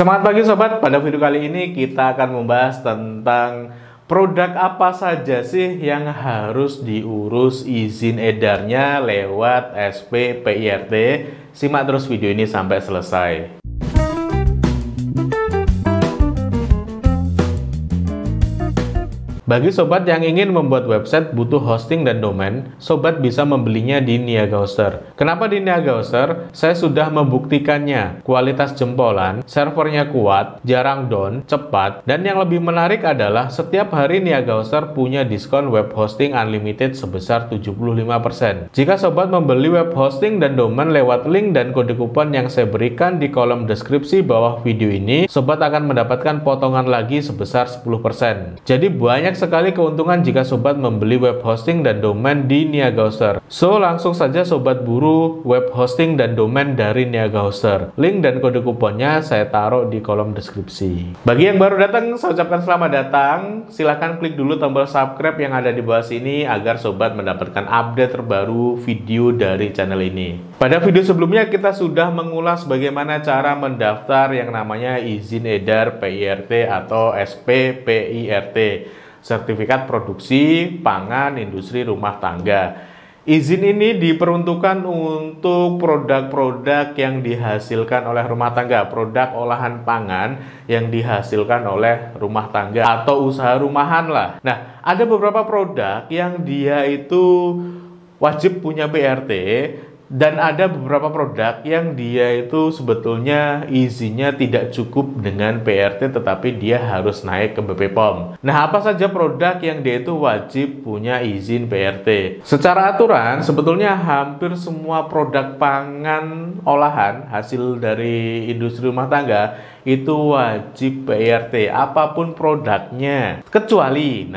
Semangat pagi sobat, pada video kali ini kita akan membahas tentang produk apa saja sih yang harus diurus izin edarnya lewat SP PIRT. Simak terus video ini sampai selesai. Bagi sobat yang ingin membuat website butuh hosting dan domain, sobat bisa membelinya di Niaga Hoster. Kenapa di Niaga Hoster? Saya sudah membuktikannya. Kualitas jempolan, servernya kuat, jarang down, cepat, dan yang lebih menarik adalah setiap hari Niaga Hoster punya diskon web hosting unlimited sebesar 75%. Jika sobat membeli web hosting dan domain lewat link dan kode kupon yang saya berikan di kolom deskripsi bawah video ini, sobat akan mendapatkan potongan lagi sebesar 10%. Jadi banyak sekali keuntungan jika sobat membeli web hosting dan domain di Niaga Hoster. So, langsung saja sobat buru web hosting dan domain dari Niaga Hoster. Link dan kode kuponnya saya taruh di kolom deskripsi. Bagi yang baru datang, saya ucapkan selamat datang. Silahkan klik dulu tombol subscribe yang ada di bawah sini agar sobat mendapatkan update terbaru video dari channel ini. Pada video sebelumnya kita sudah mengulas bagaimana cara mendaftar yang namanya izin edar PIRT atau SPPIRT. Sertifikat Produksi Pangan Industri Rumah Tangga. Izin ini diperuntukkan untuk produk-produk yang dihasilkan oleh rumah tangga, produk olahan pangan yang dihasilkan oleh rumah tangga atau usaha rumahan lah. Nah, ada beberapa produk yang dia itu wajib punya PRT, dan ada beberapa produk yang dia itu sebetulnya izinnya tidak cukup dengan PRT tetapi dia harus naik ke BP POM. Nah, apa saja produk yang dia itu wajib punya izin PRT? Secara aturan sebetulnya hampir semua produk pangan olahan hasil dari industri rumah tangga itu wajib PIRT apapun produknya, kecuali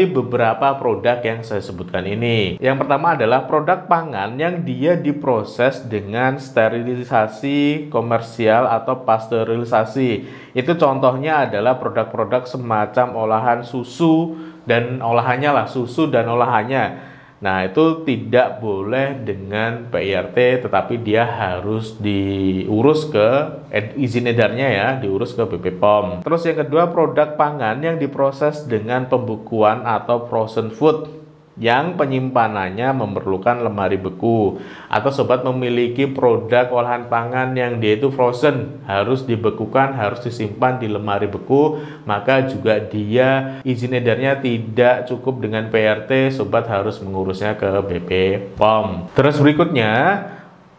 beberapa produk yang saya sebutkan ini. Yang pertama adalah produk pangan yang dia diproses dengan sterilisasi komersial atau pasterilisasi. Itu contohnya adalah produk-produk semacam olahan susu dan olahannya lah, susu dan olahannya. Nah, itu tidak boleh dengan PIRT, tetapi dia harus diurus ke izin edarnya ya, diurus ke BP POM. Terus yang kedua, produk pangan yang diproses dengan pembekuan atau frozen food yang penyimpanannya memerlukan lemari beku, atau sobat memiliki produk olahan pangan yang dia itu frozen, harus dibekukan, harus disimpan di lemari beku, maka juga dia izin edarnya tidak cukup dengan PRT, sobat harus mengurusnya ke BP POM. Terus berikutnya,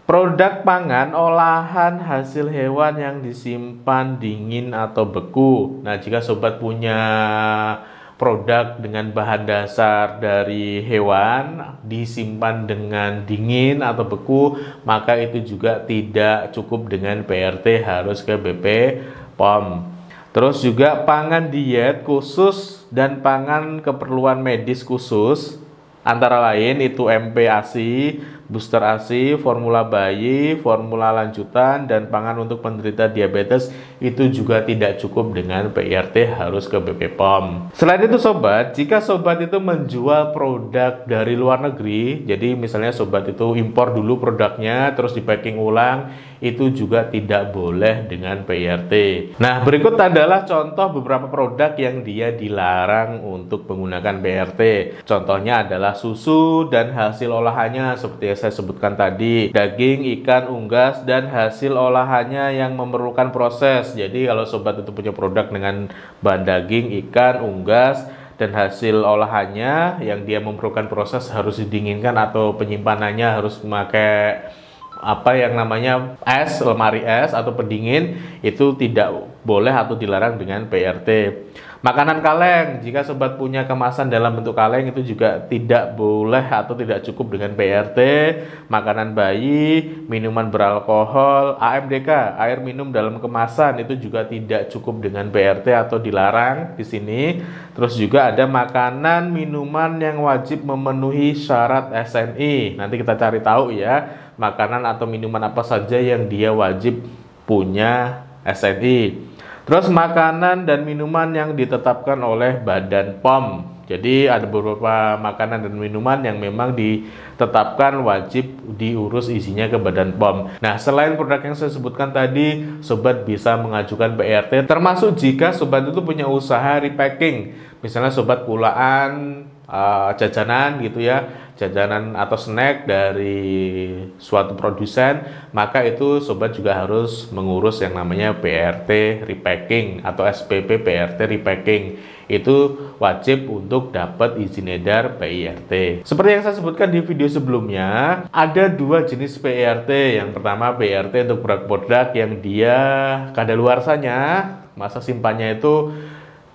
produk pangan olahan hasil hewan yang disimpan dingin atau beku. Nah, jika sobat punya produk dengan bahan dasar dari hewan disimpan dengan dingin atau beku, maka itu juga tidak cukup dengan PRT, harus ke BP POM. Terus juga pangan diet khusus dan pangan keperluan medis khusus, antara lain itu MP-ASI, booster ASI, formula bayi, formula lanjutan, dan pangan untuk penderita diabetes itu juga tidak cukup dengan PIRT, harus ke BP POM. Selain itu sobat, jika sobat itu menjual produk dari luar negeri, jadi misalnya sobat itu impor dulu produknya terus di packing ulang, itu juga tidak boleh dengan PIRT. Nah, berikut adalah contoh beberapa produk yang dia dilarang untuk menggunakan PIRT. Contohnya adalah susu dan hasil olahannya seperti yang saya sebutkan tadi, daging, ikan, unggas, dan hasil olahannya yang memerlukan proses. Jadi kalau sobat itu punya produk dengan bahan daging, ikan, unggas, dan hasil olahannya yang dia memerlukan proses harus didinginkan atau penyimpanannya harus memakai apa yang namanya es, lemari es atau pendingin, itu tidak boleh atau dilarang dengan PRT. Makanan kaleng, jika sobat punya kemasan dalam bentuk kaleng itu juga tidak boleh atau tidak cukup dengan PRT. Makanan bayi, minuman beralkohol, AMDK, air minum dalam kemasan, itu juga tidak cukup dengan PRT atau dilarang di sini. Terus juga ada makanan minuman yang wajib memenuhi syarat SNI. Nanti kita cari tahu ya, makanan atau minuman apa saja yang dia wajib punya SNI. Terus makanan dan minuman yang ditetapkan oleh Badan POM. Jadi ada beberapa makanan dan minuman yang memang ditetapkan wajib diurus izinnya ke Badan POM. Nah, selain produk yang saya sebutkan tadi, sobat bisa mengajukan PRT, termasuk jika sobat itu punya usaha repacking. Misalnya sobat kulaan jajanan gitu ya, jajanan atau snack dari suatu produsen, maka itu sobat juga harus mengurus yang namanya PRT repacking atau SPP PRT repacking. Itu wajib untuk dapat izin edar PIRT. Seperti yang saya sebutkan di video sebelumnya, ada dua jenis PIRT. Yang pertama PIRT untuk produk-produk yang dia kadaluarsanya, masa simpannya itu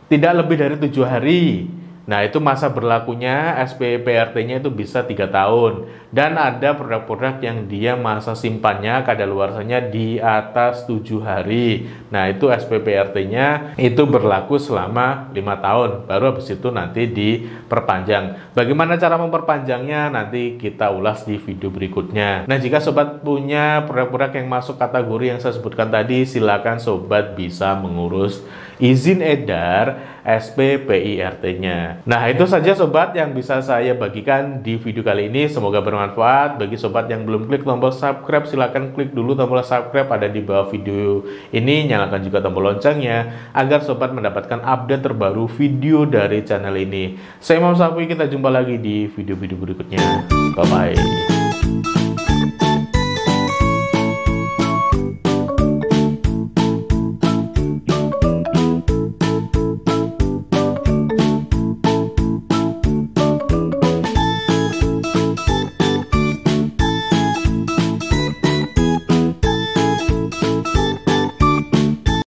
tidak lebih dari 7 hari. Nah, itu masa berlakunya SPPRT-nya itu bisa 3 tahun. Dan ada produk-produk yang dia masa simpannya kadaluarsanya di atas 7 hari. Nah, itu SPPRT-nya itu berlaku selama 5 tahun. Baru habis itu nanti diperpanjang. Bagaimana cara memperpanjangnya nanti kita ulas di video berikutnya. Nah, jika sobat punya produk-produk yang masuk kategori yang saya sebutkan tadi, silakan sobat bisa mengurus izin edar SPPIRT-nya. Nah, itu saja sobat yang bisa saya bagikan di video kali ini. Semoga bermanfaat. Bagi sobat yang belum klik tombol subscribe, silahkan klik dulu tombol subscribe ada di bawah video ini. Nyalakan juga tombol loncengnya agar sobat mendapatkan update terbaru video dari channel ini. Saya Imam Safi, kita jumpa lagi di video-video berikutnya. Bye-bye.